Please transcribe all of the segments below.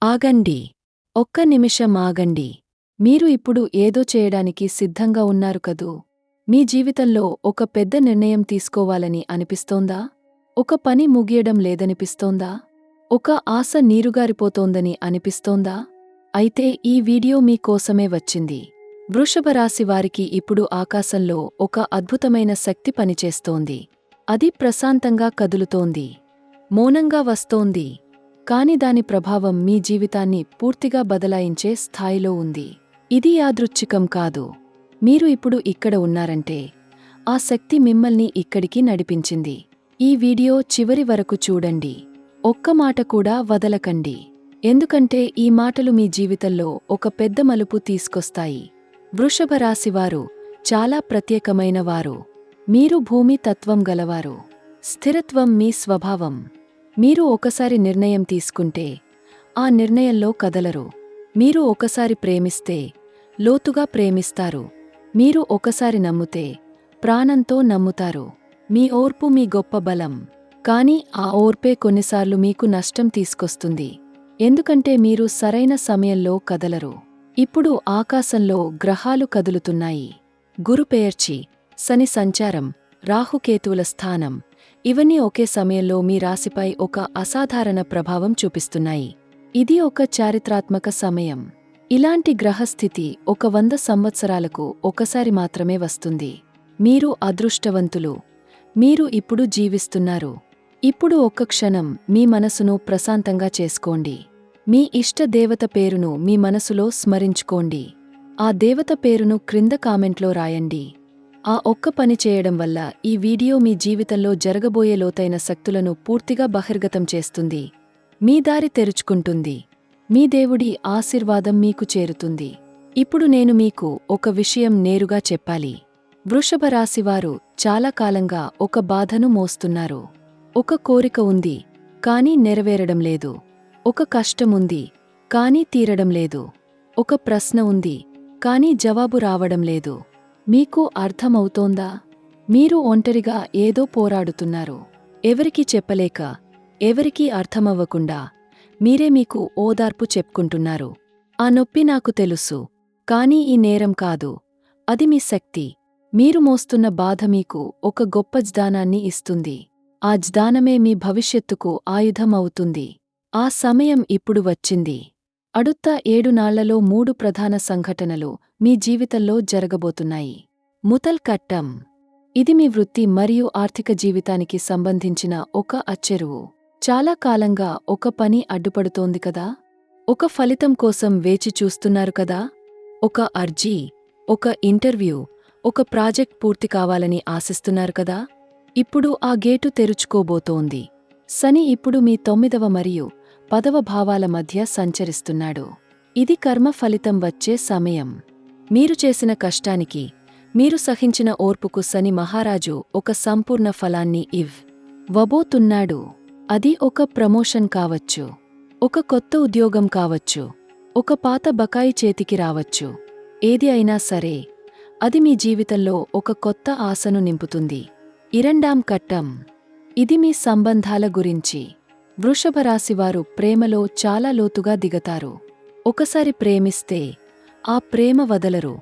ఆగండి. ఒక్క నిమిషం ఆగండి. మీరు ఇప్పుడు ఏదో చేయడానికి సిద్ధంగా ఉన్నారు కదూ. మీ జీవితంలో ఒక పెద్ద నిర్ణయం తీసుకోవాలని అనిపిస్తోందా? ఒక పని ముగియడం లేదనిపిస్తోందా? ఒక ఆశ నీరుగారిపోతోందని అనిపిస్తోందా? అయితే ఈ వీడియో మీకోసమే వచ్చింది. వృషభరాశి వారికి ఇప్పుడు ఆకాశంలో ఒక అద్భుతమైన శక్తి పనిచేస్తోంది. అది ప్రశాంతంగా కదులుతోంది. మౌనంగా వస్తోంది. కాని దాని ప్రభావం మీ జీవితాన్ని పూర్తిగా బదలాయించే స్థాయిలో ఉంది. ఇది యాదృచ్ఛికం కాదు. మీరు ఇప్పుడు ఇక్కడ ఉన్నారంటే ఆ శక్తి మిమ్మల్ని ఇక్కడికి నడిపించింది. ఈ వీడియో చివరి వరకు చూడండి. ఒక్క మాట కూడా వదలకండి. ఎందుకంటే ఈ మాటలు మీ జీవితంలో ఒక పెద్ద మలుపు తీసుకొస్తాయి. వృషభరాశివారు చాలా ప్రత్యేకమైన వారు. మీరు భూమి తత్వం గలవారు. స్థిరత్వం మీ స్వభావం. మీరు ఒకసారి నిర్ణయం తీసుకుంటే ఆ నిర్ణయంలో కదలరు. మీరు ఒకసారి ప్రేమిస్తే లోతుగా ప్రేమిస్తారు. మీరు ఒకసారి నమ్ముతే ప్రాణంతో నమ్ముతారు. మీ ఓర్పు మీ గొప్ప బలం. కాని ఆ ఓర్పే కొన్నిసార్లు మీకు నష్టం తీసుకొస్తుంది. ఎందుకంటే మీరు సరైన సమయంలో కదలరు. ఇప్పుడు ఆకాశంలో గ్రహాలు కదులుతున్నాయి. గురు పెయర్చి, శని సంచారం, రాహుకేతువుల స్థానం ఇవన్నీ ఒకే సమయంలో మీ రాశిపై ఒక అసాధారణ ప్రభావం చూపిస్తున్నాయి. ఇది ఒక చారిత్రాత్మక సమయం. ఇలాంటి గ్రహస్థితి ఒక 100 సంవత్సరాలకు ఒకసారి మాత్రమే వస్తుంది. మీరు అదృష్టవంతులు. మీరు ఇప్పుడు జీవిస్తున్నారు. ఇప్పుడు ఒక్క క్షణం మీ మనసును ప్రశాంతంగా చేసుకోండి. మీ ఇష్ట దేవత పేరును మీ మనసులో స్మరించుకోండి. ఆ దేవత పేరును క్రింద కామెంట్లో రాయండి. ఆ ఒక్క పని చేయడం వల్ల ఈ వీడియో మీ జీవితంలో జరగబోయే లోతైన శక్తులను పూర్తిగా బహిర్గతం చేస్తుంది. మీ దారి తెరుచుకుంటుంది. మీ దేవుడి ఆశీర్వాదం మీకు చేరుతుంది. ఇప్పుడు నేను మీకు ఒక విషయం నేరుగా చెప్పాలి. వృషభరాశివారు చాలా కాలంగా ఒక బాధను మోస్తున్నారు. ఒక కోరిక ఉంది, కానీ నెరవేరడం లేదు. ఒక కష్టముంది, కానీ తీరడం లేదు. ఒక ప్రశ్న ఉంది, కానీ జవాబు రావడం లేదు. మీకు అర్థమవుతోందా? మీరు ఒంటరిగా ఏదో పోరాడుతున్నారు. ఎవరికీ చెప్పలేక, ఎవరికీ అర్థమవ్వకుండా మీరే మీకు ఓదార్పు చెప్పుకుంటున్నారు. ఆ నొప్పి నాకు తెలుసు, కానీ ఈ నేరం కాదు. అది మీ శక్తి. మీరు మోస్తున్న బాధ మీకు ఒక గొప్ప జ్ఞానాన్ని ఇస్తుంది. ఆ జ్ఞానమే మీ భవిష్యత్తుకు ఆయుధం అవుతుంది. ఆ సమయం ఇప్పుడు వచ్చింది. అడుత్త 7 నాళ్లలో 3 ప్రధాన సంఘటనలు మీ జీవితంలో జరగబోతున్నాయి. ముతల్ కట్టం. ఇది మీ వృత్తి మరియు ఆర్థిక జీవితానికి సంబంధించిన ఒక అచ్చెరువు. చాలా కాలంగా ఒక పని అడ్డుపడుతోంది కదా. ఒక ఫలితం కోసం వేచి చూస్తున్నారు కదా. ఒక అర్జీ, ఒక ఇంటర్వ్యూ, ఒక ప్రాజెక్ట్ పూర్తి కావాలని ఆశిస్తున్నారు కదా. ఇప్పుడు ఆ గేటు తెరుచుకోబోతోంది. శని ఇప్పుడు మీ 9వ మరియు 10వ భావాల మధ్య సంచరిస్తున్నాడు. ఇది కర్మ ఫలితం వచ్చే సమయం. మీరు చేసిన కష్టానికి, మీరు సహించిన ఓర్పుకు శని మహారాజు ఒక సంపూర్ణ ఫలాన్ని ఇవ్వబోతున్నాడు. అది ఒక ప్రమోషన్ కావచ్చు, ఒక కొత్త ఉద్యోగం కావచ్చు, ఒక పాత బకాయి చేతికి రావచ్చు. ఏది అయినా సరే, అది మీ జీవితంలో ఒక కొత్త ఆశను నింపుతుంది. ఇరండాం కట్టం. ఇది మీ సంబంధాల గురించి. వృషభరాశివారు ప్రేమలో చాలా లోతుగా దిగతారు. ఒకసారి ప్రేమిస్తే ఆ ప్రేమ వదలరు.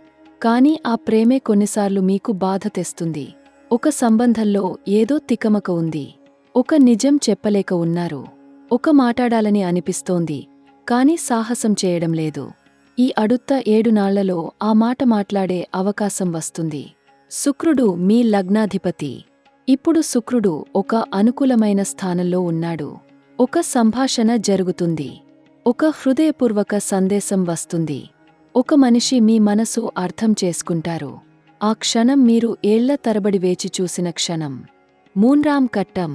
కాని ఆ ప్రేమే కొన్నిసార్లు మీకు బాధ తెస్తుంది. ఒక సంబంధంలో ఏదో తికమక ఉంది. ఒక నిజం చెప్పలేక ఉన్నారు. ఒక మాటాడాలని అనిపిస్తోంది, కాని సాహసం చేయడం లేదు. ఈ అడుత్త 7 నాళ్లలో ఆ మాట మాట్లాడే అవకాశం వస్తుంది. శుక్రుడు మీ లగ్నాధిపతి. ఇప్పుడు శుక్రుడు ఒక అనుకూలమైన స్థానంలో ఉన్నాడు. ఒక సంభాషణ జరుగుతుంది. ఒక హృదయపూర్వక సందేశం వస్తుంది. ఒక మనిషి మీ మనసు అర్థం చేసుకుంటారు. ఆ క్షణం మీరు ఏళ్ల తరబడి వేచి చూసిన క్షణం. మూన్రాం కట్టం.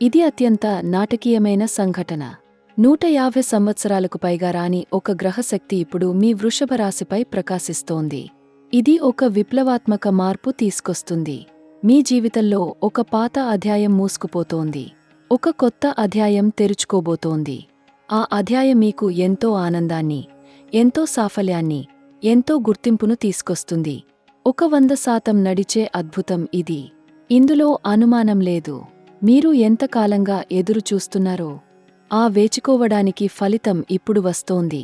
ఇది అత్యంత నాటకీయమైన సంఘటన. 150 సంవత్సరాలకు పైగా రాని ఒక గ్రహశక్తి ఇప్పుడు మీ వృషభరాశిపై ప్రకాశిస్తోంది. ఇది ఒక విప్లవాత్మక మార్పు తీసుకొస్తుంది. మీ జీవితంలో ఒక పాత అధ్యాయం మూసుకుపోతోంది. ఒక కొత్త అధ్యాయం తెరుచుకోబోతోంది. ఆ అధ్యాయం మీకు ఎంతో ఆనందాన్ని, ఎంతో సాఫల్యాన్ని, ఎంతో గుర్తింపును తీసుకొస్తుంది. ఒక 100% నడిచే అద్భుతం ఇది. ఇందులో అనుమానం లేదు. మీరు ఎంతకాలంగా ఎదురు చూస్తున్నారో ఆ వేచుకోవడానికి ఫలితం ఇప్పుడు వస్తోంది.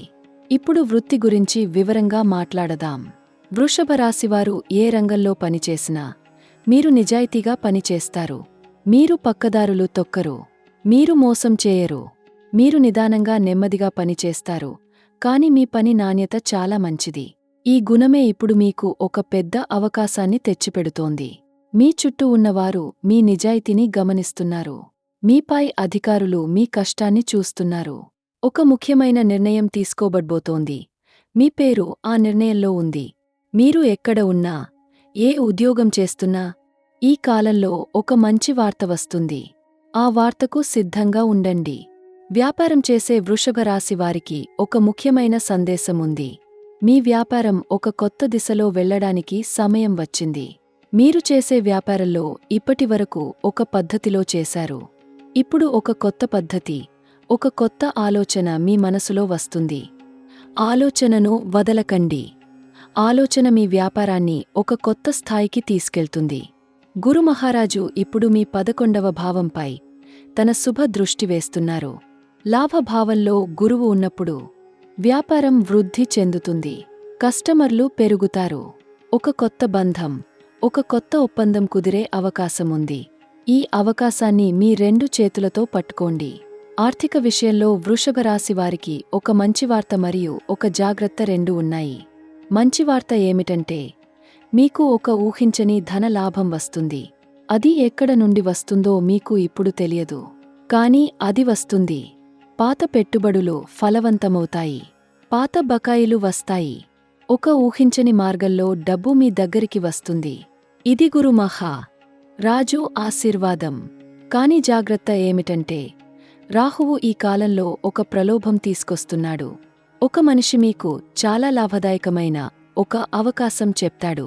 ఇప్పుడు వృత్తి గురించి వివరంగా మాట్లాడదాం. వృషభ రాశివారు ఏ రంగంలో పనిచేసినా మీరు నిజాయితీగా పనిచేస్తారు. మీరు పక్కదారులు తొక్కరు. మీరు మోసం చేయరు. మీరు నిదానంగా నెమ్మదిగా పనిచేస్తారు. కాని మీ పని నాణ్యత చాలా మంచిది. ఈ గుణమే ఇప్పుడు మీకు ఒక పెద్ద అవకాశాన్ని తెచ్చిపెడుతోంది. మీ చుట్టూ ఉన్నవారు మీ నిజాయితీని గమనిస్తున్నారు. మీపై అధికారులు మీ కష్టాన్ని చూస్తున్నారు. ఒక ముఖ్యమైన నిర్ణయం తీసుకోబడ్బోతోంది. మీ పేరు ఆ నిర్ణయంలో ఉంది. మీరు ఎక్కడ ఉన్నా, ఏ ఉద్యోగం చేస్తున్నా, ఈ కాలంలో ఒక మంచి వార్త వస్తుంది. ఆ వార్తకు సిద్ధంగా ఉండండి. వ్యాపారం చేసే వృషభ రాశి వారికి ఒక ముఖ్యమైన సందేశముంది. మీ వ్యాపారం ఒక కొత్త దిశలో వెళ్ళడానికి సమయం వచ్చింది. మీరు చేసే వ్యాపారంలో ఇప్పటివరకు ఒక పద్ధతిలో చేశారు. ఇప్పుడు ఒక కొత్త పద్ధతి, ఒక కొత్త ఆలోచన మీ మనసులో వస్తుంది. ఆలోచనను వదలకండి. ఆలోచన మీ వ్యాపారాన్ని ఒక కొత్త స్థాయికి తీసుకెళ్తుంది. గురు మహారాజు ఇప్పుడు మీ 11వ భావంపై తన శుభ దృష్టి వేస్తున్నారు. లాభభావంలో గురువు ఉన్నప్పుడు వ్యాపారం వృద్ధి చెందుతుంది. కస్టమర్లు పెరుగుతారు. ఒక కొత్త బంధం, ఒక కొత్త ఒప్పందం కుదిరే అవకాశముంది. ఈ అవకాశాన్ని మీ 2 చేతులతో పట్టుకోండి. ఆర్థిక విషయంలో వృషభ రాశి వారికి ఒక మంచి వార్త మరియు ఒక జాగ్రత్త రెండూ ఉన్నాయి. మంచి వార్త ఏమిటంటే, మీకు ఒక ఊహించని ధన లాభం వస్తుంది. అది ఎక్కడ నుండి వస్తుందో మీకు ఇప్పుడు తెలియదు. కానీ అది వస్తుంది. పాత పెట్టుబడులు ఫలవంతమవుతాయి. పాత బకాయిలు వస్తాయి. ఒక ఊహించని మార్గంలో డబ్బు మీ దగ్గరికి వస్తుంది. ఇది గురు మహా రాజు ఆశీర్వాదం. కాని జాగ్రత్త ఏమిటంటే, రాహువు ఈ కాలంలో ఒక ప్రలోభం తీసుకొస్తున్నాడు. ఒక మనిషి మీకు చాలా లాభదాయకమైన ఒక అవకాశం చెప్తాడు.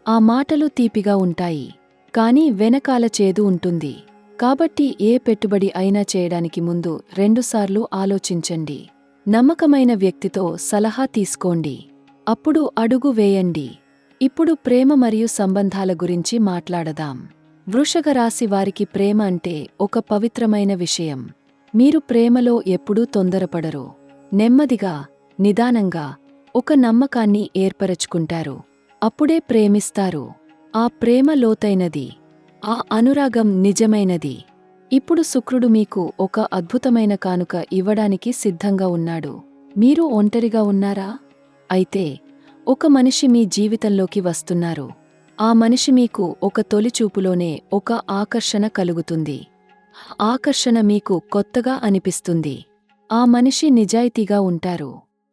ఆ మాటలు తీపిగా ఉంటాయి, కాని వెనకాల చేదు ఉంటుంది. కాబట్టి ఏ పెట్టుబడి అయినా చేయడానికి ముందు 2 సార్లు ఆలోచించండి. నమ్మకమైన వ్యక్తితో సలహా తీసుకోండి. అప్పుడు అడుగు వేయండి. ఇప్పుడు ప్రేమ మరియు సంబంధాల గురించి మాట్లాడదాం. వృషభ రాశి వారికి ప్రేమ అంటే ఒక పవిత్రమైన విషయం. మీరు ప్రేమలో ఎప్పుడూ తొందరపడరు. నెమ్మదిగా, నిదానంగా ఒక నమ్మకాన్ని ఏర్పరచుకుంటారు. అప్పుడే ప్రేమిస్తారు. ఆ ప్రేమ లోతైనది. ఆ అనురాగం నిజమైనది. ఇప్పుడు శుక్రుడు మీకు ఒక అద్భుతమైన కానుక ఇవ్వడానికి సిద్ధంగా ఉన్నాడు. మీరు ఒంటరిగా ఉన్నారా? అయితే ఒక మనిషి మీ జీవితంలోకి వస్తున్నారు. ఆ మనిషి మీకు ఒక తొలిచూపులోనే ఒక ఆకర్షణ కలుగుతుంది. ఆకర్షణ మీకు కొత్తగా అనిపిస్తుంది. ఆ మనిషి నిజాయితీగా ఉంటారు.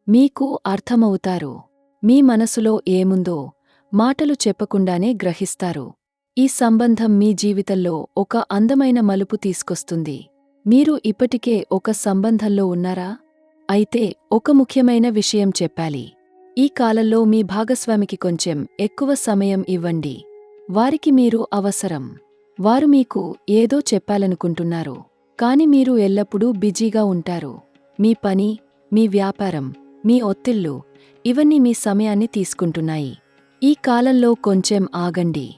మీకు అర్థమవుతారు. మీ మనసులో ఏముందో మాటలు చెప్పకుండానే గ్రహిస్తారు. ఈ సంబంధం మీ జీవితంలో ఒక అందమైన మలుపు తీసుకొస్తుంది. మీరు ఇప్పటికే ఒక సంబంధంలో ఉన్నారా? అయితే ఒక ముఖ్యమైన విషయం చెప్పాలి. ఈ కాలంలో మీ భాగస్వామికి కొంచెం ఎక్కువ సమయం ఇవ్వండి. వారికి మీరు అవసరం. వారు మీకు ఏదో చెప్పాలనుకుంటున్నారు. కాని మీరు ఎల్లప్పుడూ బిజీగా ఉంటారు. మీ పని, మీ వ్యాపారం, మీ ఒత్తిళ్లు ఇవన్నీ మీ సమయాన్ని తీసుకుంటున్నాయి. ఈ కాలంలో కొంచెం ఆగండి.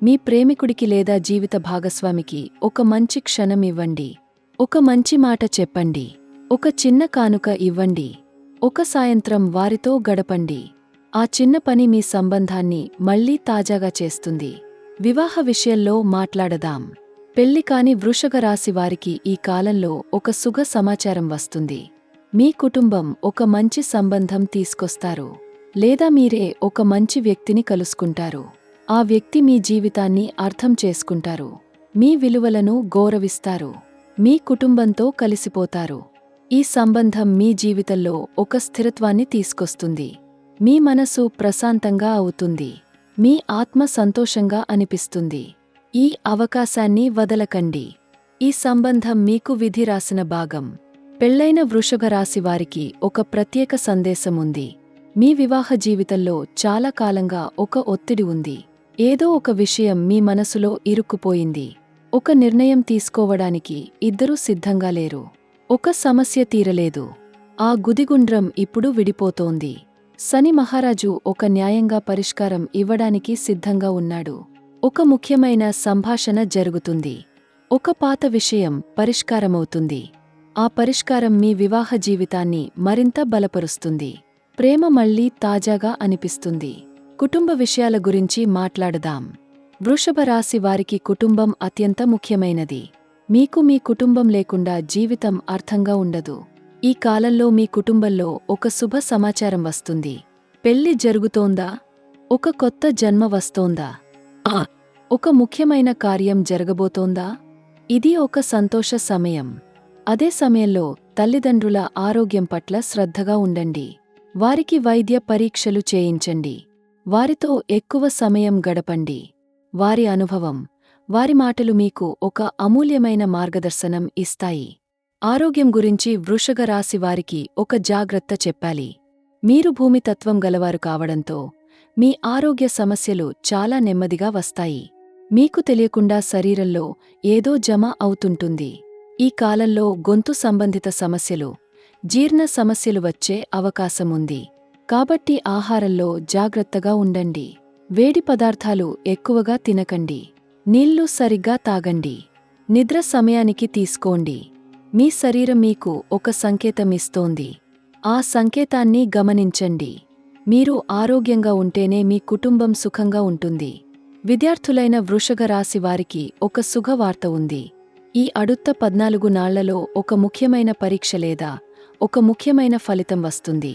మీ ప్రేమికుడికి లేదా జీవిత భాగస్వామికి ఒక మంచి క్షణం ఇవ్వండి. ఒక మంచి మాట చెప్పండి. ఒక చిన్న కానుక ఇవ్వండి. ఒక సాయంత్రం వారితో గడపండి. ఆ చిన్న పని మీ సంబంధాన్ని మళ్లీ తాజాగా చేస్తుంది. వివాహ విషయంలో మాట్లాడదాం. పెళ్లి కాని వృషభ రాశి వారికి ఈ కాలంలో ఒక శుభ సమాచారం వస్తుంది. మీ కుటుంబం ఒక మంచి సంబంధం తీసుకొస్తారు. లేదా మీరే ఒక మంచి వ్యక్తిని కలుసుకుంటారు. ఆ వ్యక్తి మీ జీవితాన్ని అర్థం చేసుకుంటారు. మీ విలువలను గౌరవిస్తారు. మీ కుటుంబంతో కలిసిపోతారు. ఈ సంబంధం మీ జీవితంలో ఒక స్థిరత్వాన్ని తీసుకొస్తుంది. మీ మనసు ప్రశాంతంగా అవుతుంది. మీ ఆత్మ సంతోషంగా అనిపిస్తుంది. ఈ అవకాశాన్ని వదలకండి. ఈ సంబంధం మీకు విధి రాసిన భాగం. పెళ్లైన వృషభ రాశి వారికి ఒక ప్రత్యేక సందేశముంది. మీ వివాహ జీవితంలో చాలా కాలంగా ఒక ఒత్తిడి ఉంది. ఏదో ఒక విషయం మీ మనసులో ఇరుక్కుపోయింది. ఒక నిర్ణయం తీసుకోవడానికి ఇద్దరూ సిద్ధంగా లేరు. ఒక సమస్య తీరలేదు. ఆ గుదిగుండ్రం ఇప్పుడు విడిపోతోంది. శని మహారాజు ఒక న్యాయంగా పరిష్కారం ఇవ్వడానికి సిద్ధంగా ఉన్నాడు. ఒక ముఖ్యమైన సంభాషణ జరుగుతుంది. ఒక పాత విషయం పరిష్కారమవుతుంది. ఆ పరిష్కారం మీ వివాహ జీవితాన్ని మరింత బలపరుస్తుంది. ప్రేమ మళ్లీ తాజాగా అనిపిస్తుంది. కుటుంబ విషయాల గురించి మాట్లాడదాం. వృషభ రాశి వారికి కుటుంబం అత్యంత ముఖ్యమైనది. మీకు మీ కుటుంబం లేకుండా జీవితం అర్థంగా ఉండదు. ఈ కాలంలో మీ కుటుంబంలో ఒక శుభ సమాచారం వస్తుంది. పెళ్లి జరుగుతోందా? ఒక కొత్త జన్మ వస్తోందా? ఒక ముఖ్యమైన కార్యం జరగబోతోందా? ఇది ఒక సంతోష సమయం. అదే సమయంలో తల్లిదండ్రుల ఆరోగ్యం పట్ల శ్రద్ధగా ఉండండి. వారికి వైద్య పరీక్షలు చేయించండి. వారితో ఎక్కువ సమయం గడపండి. వారి అనుభవం, వారి మాటలు మీకు ఒక అమూల్యమైన మార్గదర్శనం ఇస్తాయి. ఆరోగ్యం గురించి వృషభ రాశి వారికి ఒక జాగ్రత్త చెప్పాలి. మీరు భూమి తత్వం గలవారు కావడంతో మీ ఆరోగ్య సమస్యలు చాలా నెమ్మదిగా వస్తాయి. మీకు తెలియకుండా శరీరంలో ఏదో జమ అవుతుంటుంది. ఈ కాలంలో గొంతు సంబంధిత సమస్యలు, జీర్ణ సమస్యలు వచ్చే అవకాశముంది. కాబట్టి ఆహారంలో జాగ్రత్తగా ఉండండి. వేడి పదార్థాలు ఎక్కువగా తినకండి. నీళ్లు సరిగ్గా తాగండి. నిద్ర సమయానికి తీసుకోండి. మీ శరీరం మీకు ఒక సంకేతం ఇస్తోంది. ఆ సంకేతాన్ని గమనించండి. మీరు ఆరోగ్యంగా ఉంటేనే మీ కుటుంబం సుఖంగా ఉంటుంది. విద్యార్థులైన వృషభ రాశి వారికి ఒక శుభవార్త ఉంది. ఈ అడుత్త 14 నాళ్లలో ఒక ముఖ్యమైన పరీక్ష లేదా ఒక ముఖ్యమైన ఫలితం వస్తుంది.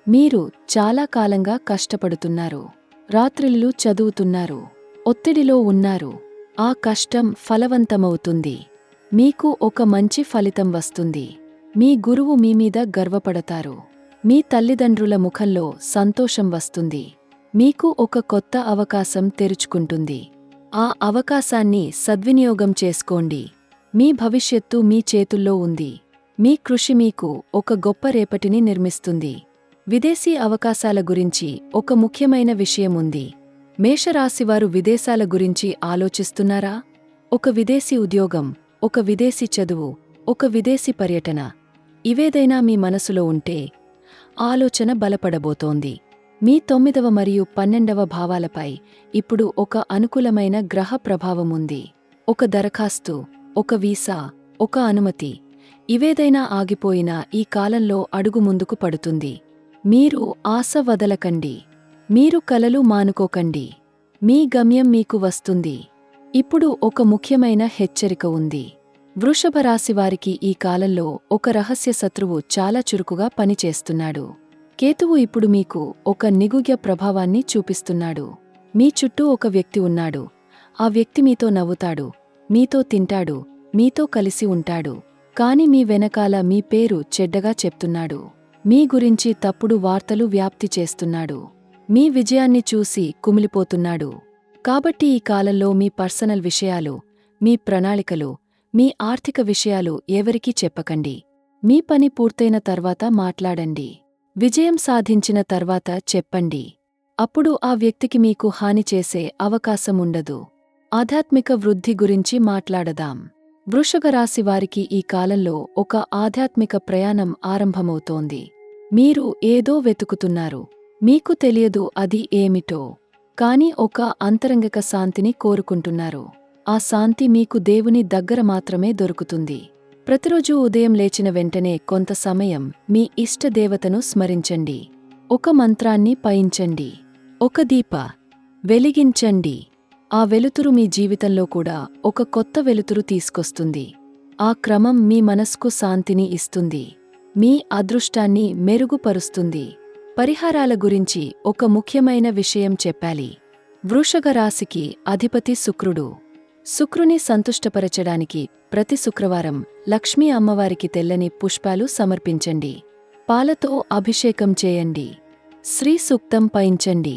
మీరు చాలా కాలంగా కష్టపడుతున్నారు. రాత్రిళ్ళు చదువుతున్నారు. ఒత్తిడిలో ఉన్నారు. ఆ కష్టం ఫలవంతమవుతుంది. మీకు ఒక మంచి ఫలితం వస్తుంది. మీ గురువు మీ మీద గర్వపడతారు. మీ తల్లిదండ్రుల ముఖంలో సంతోషం వస్తుంది. మీకు ఒక కొత్త అవకాశం తెరుచుకుంటుంది. ఆ అవకాశాన్ని సద్వినియోగం చేసుకోండి. మీ భవిష్యత్తు మీ చేతుల్లో ఉంది. మీ కృషి మీకు ఒక గొప్ప రేపటిని నిర్మిస్తుంది. విదేశీ అవకాశాల గురించి ఒక ముఖ్యమైన విషయం ఉంది. మేషరాశివారు విదేశాల గురించి ఆలోచిస్తున్నారా? ఒక విదేశీ ఉద్యోగం, ఒక విదేశీ చదువు, ఒక విదేశీ పర్యటన, ఇవేదైనా మీ మనసులో ఉంటే ఆలోచన బలపడబోతోంది. మీ 9వ మరియు 12వ భావాలపై ఇప్పుడు ఒక అనుకూలమైన గ్రహ ప్రభావముంది. ఒక దరఖాస్తు, ఒక వీసా, ఒక అనుమతి, ఇవేదైనా ఆగిపోయినా ఈ కాలంలో అడుగు ముందుకు పడుతుంది. మీరు ఆశ వదలకండి. మీరు కలలు మానుకోకండి. మీ గమ్యం మీకు వస్తుంది. ఇప్పుడు ఒక ముఖ్యమైన హెచ్చరిక ఉంది. వృషభ రాశివారికి ఈ కాలంలో ఒక రహస్య శత్రువు చాలా చురుకుగా పనిచేస్తున్నాడు. కేతువు ఇప్పుడు మీకు ఒక నిగుగ్య ప్రభావాన్ని చూపిస్తున్నాడు. మీ చుట్టూ ఒక వ్యక్తి ఉన్నాడు. ఆ వ్యక్తి మీతో నవ్వుతాడు, మీతో తింటాడు, మీతో కలిసి ఉంటాడు. కాని మీ వెనకాల మీ పేరు చెడ్డగా చెప్తున్నాడు. మీ గురించి తప్పుడు వార్తలు వ్యాప్తి చేస్తున్నాడు. మీ విజయాన్ని చూసి కుమిలిపోతున్నాడు. కాబట్టి ఈ కాలంలో మీ పర్సనల్ విషయాలు, మీ ప్రణాళికలు, మీ ఆర్థిక విషయాలు ఎవరికీ చెప్పకండి. మీ పని పూర్తయిన తర్వాత మాట్లాడండి. విజయం సాధించిన తర్వాత చెప్పండి. అప్పుడు ఆ వ్యక్తికి మీకు హాని చేసే అవకాశముండదు. ఆధ్యాత్మిక వృద్ధి గురించి మాట్లాడదాం. వృషభ రాశి వారికి ఈ కాలంలో ఒక ఆధ్యాత్మిక ప్రయాణం ఆరంభమవుతోంది. మీరు ఏదో వెతుకుతున్నారు. మీకు తెలియదు అది ఏమిటో. కాని ఒక అంతరంగిక శాంతిని కోరుకుంటున్నారు. ఆ శాంతి మీకు దేవుని దగ్గర మాత్రమే దొరుకుతుంది. ప్రతిరోజూ ఉదయం లేచిన వెంటనే కొంత సమయం మీ ఇష్టదేవతను స్మరించండి. ఒక మంత్రాన్ని పయించండి. ఒక దీప వెలిగించండి. ఆ వెలుతురు మీ జీవితంలో కూడా ఒక కొత్త వెలుతురు తీసుకొస్తుంది. ఆ క్రమం మీ మనస్కు శాంతిని ఇస్తుంది. మీ అదృష్టాన్ని మెరుగుపరుస్తుంది. పరిహారాల గురించి ఒక ముఖ్యమైన విషయం చెప్పాలి. వృషభ రాశికి అధిపతి శుక్రుడు. శుక్రుని సంతుష్టపరచడానికి ప్రతి శుక్రవారం లక్ష్మీ అమ్మవారికి తెల్లని పుష్పాలు సమర్పించండి. పాలతో అభిషేకం చేయండి. శ్రీ సూక్తం పయించండి.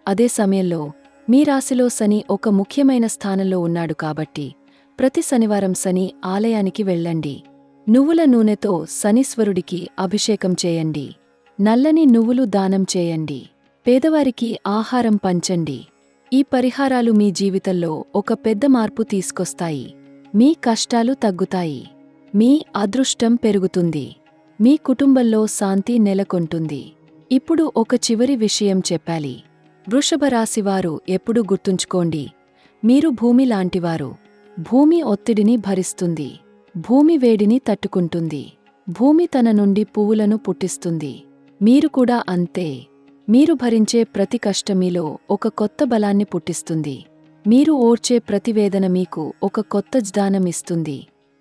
అదే సమయంలో మీ రాశిలో శని ఒక ముఖ్యమైన స్థానంలో ఉన్నాడు కాబట్టి ప్రతి శనివారం శని ఆలయానికి వెళ్ళండి. నువ్వుల నూనెతో శనీశ్వరుడికి అభిషేకం చేయండి. నల్లని నువ్వులు దానం చేయండి. పేదవారికి ఆహారం పంచండి. ఈ పరిహారాలు మీ జీవితంలో ఒక పెద్ద మార్పు తీసుకొస్తాయి. మీ కష్టాలు తగ్గుతాయి. మీ అదృష్టం పెరుగుతుంది. మీ కుటుంబంలో శాంతి నెలకొంటుంది. ఇప్పుడు ఒక చివరి విషయం చెప్పాలి. వృషభ రాశివారు ఎప్పుడూ గుర్తుంచుకోండి, మీరు భూమి లాంటివారు. భూమి ఒత్తిడిని భరిస్తుంది. భూమి వేడిని తట్టుకుంటుంది. భూమి తన నుండి పువ్వులను పుట్టిస్తుంది. మీరు కూడా అంతే. మీరు భరించే ప్రతి కష్టమీలో ఒక కొత్త బలాన్ని పుట్టిస్తుంది. మీరు ఓర్చే ప్రతి వేదన మీకు ఒక కొత్త జ్ఞానం ఇస్తుంది.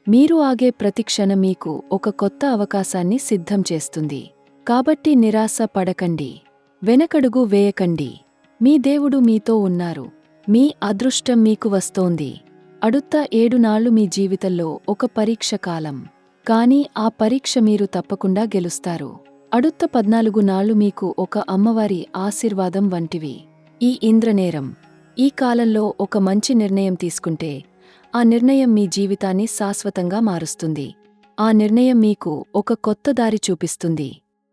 మీరు ఆగే ప్రతి క్షణం మీకు ఒక కొత్త అవకాశాన్ని సిద్ధం చేస్తుంది. కాబట్టి నిరాశ పడకండి. వెనకడుగు వేయకండి. మీ దేవుడు మీతో ఉన్నారు. మీ అదృష్టం మీకు వస్తోంది. అడుత్త 7 నాళ్లు మీ జీవితంలో ఒక పరీక్ష కాలం. కానీ ఆ పరీక్ష మీరు తప్పకుండా గెలుస్తారు. అడుత్త 14 నాళ్లు మీకు ఒక అమ్మవారి ఆశీర్వాదం వంటివి. ఈ ఇంద్రనేరం. ఈ కాలంలో ఒక మంచి నిర్ణయం తీసుకుంటే ఆ నిర్ణయం మీ జీవితాన్ని శాశ్వతంగా మారుస్తుంది. ఆ నిర్ణయం మీకు ఒక కొత్త దారి చూపిస్తుంది.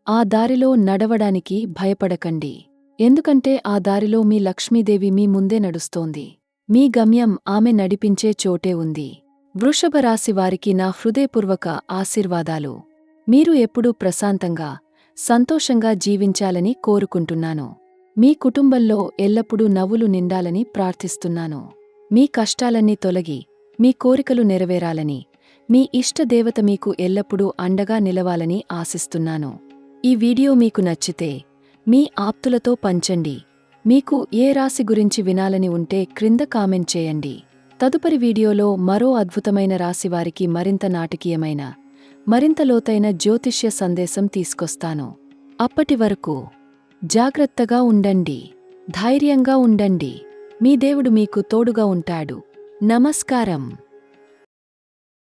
ఆ దారిలో నడవడానికి భయపడకండి. ఎందుకంటే ఆ దారిలో మీ లక్ష్మీదేవి మీ ముందే నడుస్తోంది. మీ గమ్యం ఆమె నడిపించే చోటే ఉంది. వృషభ రాశి వారికి నా హృదయపూర్వక ఆశీర్వాదాలు. మీరు ఎప్పుడూ ప్రశాంతంగా, సంతోషంగా జీవించాలని కోరుకుంటున్నాను. మీ కుటుంబంలో ఎల్లప్పుడూ నవ్వులు నిండాలని ప్రార్థిస్తున్నాను. మీ కష్టాలన్నీ తొలగి, మీ కోరికలు నెరవేరాలని, మీ ఇష్టదేవత మీకు ఎల్లప్పుడూ అండగా నిలవాలని ఆశిస్తున్నాను. ఈ వీడియో మీకు నచ్చితే మీ ఆప్తులతో పంచండి. మీకు ఏ రాశి గురించి వినాలని ఉంటే క్రింద కామెంట్ చేయండి. తదుపరి వీడియోలో మరో అద్భుతమైన రాశివారికి మరింత నాటకీయమైన, మరింత లోతైన జ్యోతిష్య సందేశం తీసుకొస్తాను. అప్పటి వరకు జాగ్రత్తగా ఉండండి. ధైర్యంగా ఉండండి. మీ దేవుడు మీకు తోడుగా ఉంటాడు. నమస్కారం.